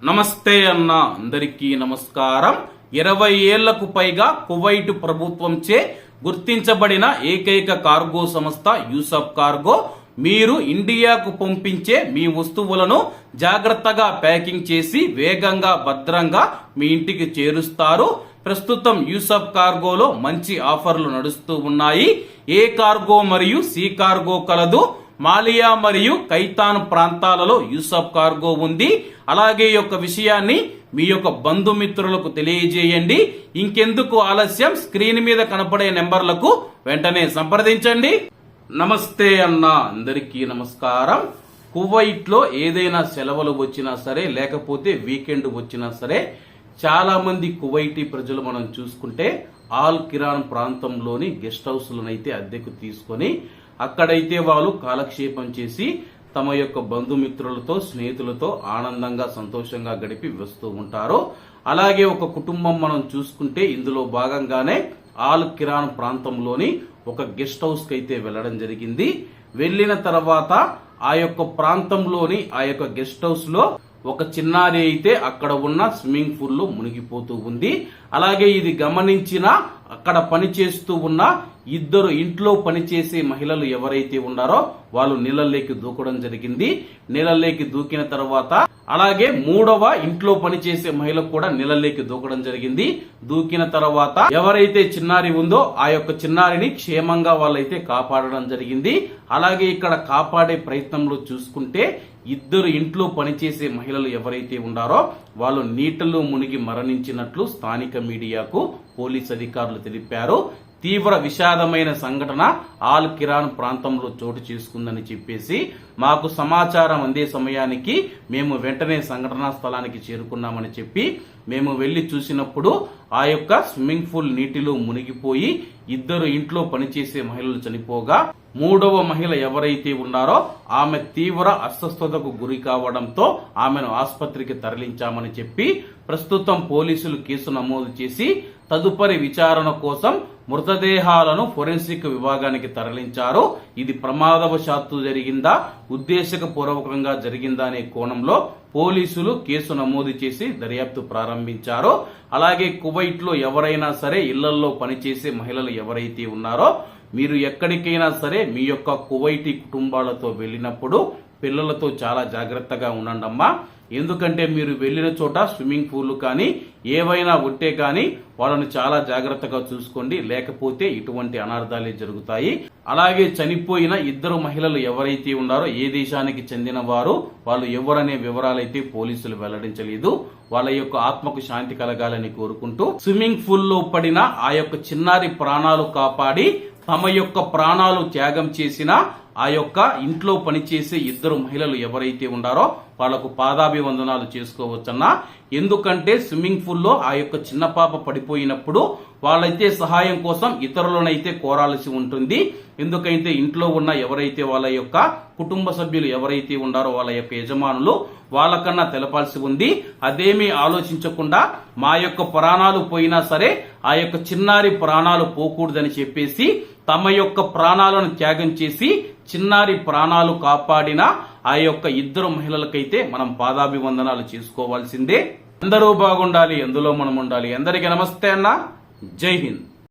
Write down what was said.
నమస్తే అన్న, అందరికీ నమస్కారం. 20 ఏళ్లకు పైగా కువైట్ ప్రభుత్వంచే గుర్తించబడిన ఏకైక కార్గో సంస్థ యూసఫ్ కార్గో మీరు ఇండియాకు పంపించే మీ వస్తువులను జాగ్రత్తగా ప్యాకింగ్ చేసి వేగంగా భద్రంగా మీ ఇంటికి చేరుస్తారు. ప్రస్తుతం యూసఫ్ కార్గోలో మంచి ఆఫర్లు నడుస్తూ ఉన్నాయి. ఏ కార్గో మరియు సి కార్గో కలదు. మాలియా మరియు కైతాన్ ప్రాంతాలలో యూసఫ్ కార్గో ఉంది. అలాగే ఈ యొక్క విషయాన్ని మీ యొక్క బంధుమిత్రులకు తెలియజేయండి. ఇంకెందుకు ఆలస్యం, స్క్రీన్ మీద కనపడే నెంబర్లకు వెంటనే సంప్రదించండి. నమస్తే అన్న, అందరికీ నమస్కారం. కువైట్ లో ఏదైనా సెలవులు వచ్చినా సరే, లేకపోతే వీకెండ్ వచ్చినా సరే, చాలా మంది కువైటీ ప్రజలు మనం చూసుకుంటే ఆల్ కిరాన్ ప్రాంతంలోని గెస్ట్ హౌస్లనైతే అద్దెకు తీసుకొని అక్కడైతే వాళ్ళు కాలక్షేపం చేసి తమ యొక్క బంధుమిత్రులతో స్నేహితులతో ఆనందంగా సంతోషంగా గడిపి వస్తూ ఉంటారు. అలాగే ఒక కుటుంబం మనం చూసుకుంటే ఇందులో భాగంగానే ఆల్ కిరాన్ ప్రాంతంలోని ఒక గెస్ట్ హౌస్ కి అయితే వెళ్లడం జరిగింది. వెళ్లిన తర్వాత ఆ యొక్క ప్రాంతంలోని ఆ యొక్క గెస్ట్ హౌస్ లో ఒక చిన్నారి అయితే అక్కడ ఉన్న స్విమ్మింగ్ పూల్ లో మునిగిపోతూ ఉంది. అలాగే ఇది గమనించిన అక్కడ పనిచేస్తూ ఉన్న ఇద్దరు ఇంట్లో పనిచేసే మహిళలు ఎవరైతే ఉన్నారో వాళ్ళు నీళ్ళలోకి దూకడం జరిగింది. నీళ్ళలోకి దూకిన తర్వాత అలాగే మూడవ ఇంట్లో పనిచేసే మహిళ కూడా నీళ్ళలోకి దూకడం జరిగింది. దూకిన తర్వాత ఎవరైతే చిన్నారి ఉందో ఆ యొక్క చిన్నారిని క్షేమంగా వాళ్ళైతే కాపాడడం జరిగింది. అలాగే ఇక్కడ కాపాడే ప్రయత్నంలో చూసుకుంటే ఇద్దరు ఇంట్లో పనిచేసే మహిళలు ఎవరైతే ఉన్నారో వాళ్ళు నీటిలో మునిగి మరణించినట్లు స్థానిక మీడియాకు పోలీస్ అధికారులు తెలిపారు. తీవ్ర విషాదమైన సంఘటన ఆల్ కిరాన్ ప్రాంతంలో చోటు చేసుకుందని చెప్పేసి మాకు సమాచారం అందే సమయానికి మేము వెంటనే సంఘటనా స్థలానికి చేరుకున్నామని చెప్పి మేము వెళ్లి చూసినప్పుడు ఆ యొక్క స్విమ్మింగ్ పూల్ నీటిలో మునిగిపోయి ఇద్దరు ఇంట్లో పనిచేసే మహిళలు చనిపోగా మూడవ మహిళ ఎవరైతే ఉన్నారో ఆమె తీవ్ర అస్వస్థతకు గురి కావడంతో ఆమెను ఆసుపత్రికి తరలించామని చెప్పి ప్రస్తుతం పోలీసులు కేసు నమోదు చేసి తదుపరి విచారణ కోసం మృతదేహాలను ఫోరెన్సిక్ విభాగానికి తరలించారు. ఇది ప్రమాదవశాత్తు జరిగిందా, ఉద్దేశపూర్వకంగా జరిగిందా అనే కోణంలో పోలీసులు కేసు నమోదు చేసి దర్యాప్తు ప్రారంభించారు. అలాగే కువైట్ లో ఎవరైనా సరే ఇళ్లలో పనిచేసే మహిళలు ఎవరైతే ఉన్నారో మీరు ఎక్కడికైనా సరే మీ యొక్క కువైటీ కుటుంబాలతో వెళ్ళినప్పుడు పిల్లలతో చాలా జాగ్రత్తగా ఉండండమ్మా. ఎందుకంటే మీరు వెళ్లిన చోట స్విమ్మింగ్ పూల్ కానీ ఏవైనా ఉంటే కానీ వాళ్ళని చాలా జాగ్రత్తగా చూసుకోండి, లేకపోతే ఇటువంటి అనార్థాలే జరుగుతాయి. అలాగే చనిపోయిన ఇద్దరు మహిళలు ఎవరైతే ఉన్నారో ఏ దేశానికి చెందిన వారు, వాళ్ళు ఎవరనే వివరాలైతే పోలీసులు వెల్లడించలేదు. వాళ్ళ యొక్క ఆత్మకు శాంతి కలగాలని కోరుకుంటూ స్విమ్మింగ్ పూల్ లో పడిన ఆ యొక్క చిన్నారి ప్రాణాలు కాపాడి తమ యొక్క ప్రాణాలు త్యాగం చేసిన ఆ యొక్క ఇంట్లో పనిచేసే ఇద్దరు మహిళలు ఎవరైతే ఉన్నారో వాళ్లకు పాదాభివందనాలు చేసుకోవచ్చన్నా. ఎందుకంటే స్విమ్మింగ్ పూల్ లో ఆ యొక్క చిన్న పాప పడిపోయినప్పుడు వాళ్ళైతే సహాయం కోసం ఇతరులనైతే కోరాల్సి ఉంటుంది. ఎందుకంటే ఇంట్లో ఉన్న ఎవరైతే వాళ్ళ యొక్క కుటుంబ సభ్యులు ఎవరైతే ఉన్నారో వాళ్ళ యొక్క యజమానులు వాళ్ళకన్నా తెలపాల్సి ఉంది. అదేమీ ఆలోచించకుండా మా యొక్క ప్రాణాలు పోయినా సరే ఆ యొక్క చిన్నారి ప్రాణాలు పోకూడదని చెప్పేసి తమ యొక్క ప్రాణాలను త్యాగం చేసి చిన్నారి ప్రాణాలు కాపాడిన ఆ యొక్క ఇద్దరు మహిళలకైతే మనం పాదాభివందనాలు చేసుకోవాల్సిందే. అందరూ బాగుండాలి, అందులో మనం ఉండాలి. అందరికీ నమస్తే అన్న, జై హింద్.